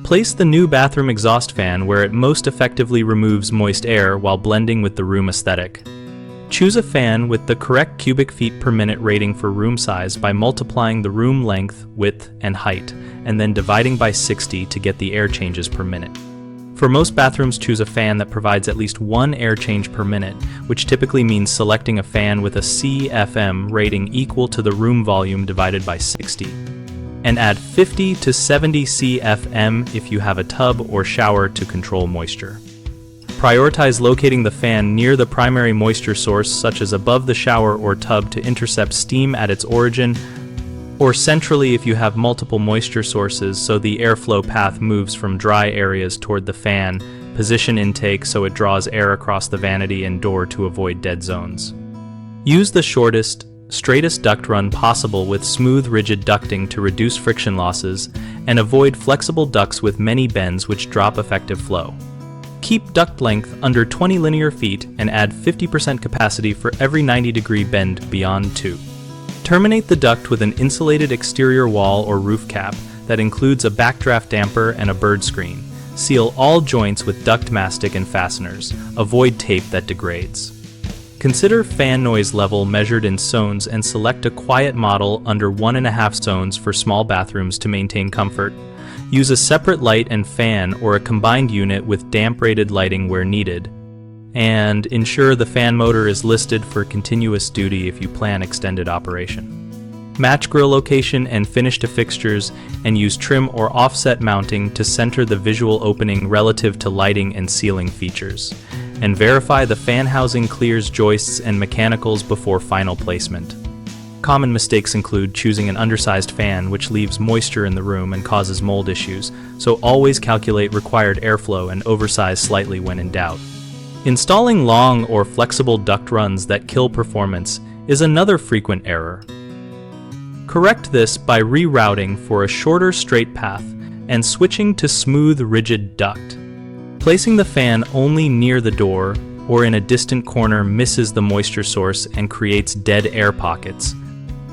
Place the new bathroom exhaust fan where it most effectively removes moist air while blending with the room aesthetic. Choose a fan with the correct cubic feet per minute rating for room size by multiplying the room length, width, and height, and then dividing by 60 to get the air changes per minute. For most bathrooms, choose a fan that provides at least one air change per minute, which typically means selecting a fan with a CFM rating equal to the room volume divided by 60. And add 50 to 70 CFM if you have a tub or shower to control moisture. Prioritize locating the fan near the primary moisture source, such as above the shower or tub to intercept steam at its origin, or centrally if you have multiple moisture sources so the airflow path moves from dry areas toward the fan. Position intake so it draws air across the vanity and door to avoid dead zones. Use the shortest, straightest duct run possible with smooth, rigid ducting to reduce friction losses, and avoid flexible ducts with many bends which drop effective flow. Keep duct length under 20 linear feet and add 50% capacity for every 90-degree bend beyond 2. Terminate the duct with an insulated exterior wall or roof cap that includes a backdraft damper and a bird screen. Seal all joints with duct mastic and fasteners. Avoid tape that degrades. Consider fan noise level measured in sones and select a quiet model under 1.5 sones for small bathrooms to maintain comfort. Use a separate light and fan or a combined unit with damp-rated lighting where needed. And ensure the fan motor is listed for continuous duty if you plan extended operation. Match grill location and finish to fixtures and use trim or offset mounting to center the visual opening relative to lighting and ceiling features. And verify the fan housing clears joists and mechanicals before final placement. Common mistakes include choosing an undersized fan which leaves moisture in the room and causes mold issues, so always calculate required airflow and oversize slightly when in doubt. Installing long or flexible duct runs that kill performance is another frequent error. Correct this by rerouting for a shorter straight path and switching to smooth, rigid duct. Placing the fan only near the door or in a distant corner misses the moisture source and creates dead air pockets.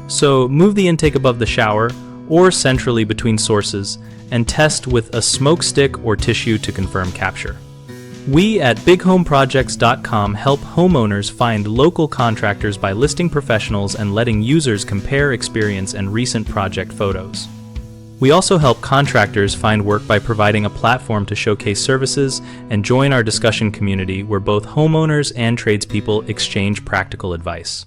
So move the intake above the shower or centrally between sources and test with a smoke stick or tissue to confirm capture. We at bighomeprojects.com help homeowners find local contractors by listing professionals and letting users compare experience and recent project photos. We also help contractors find work by providing a platform to showcase services and join our discussion community where both homeowners and tradespeople exchange practical advice.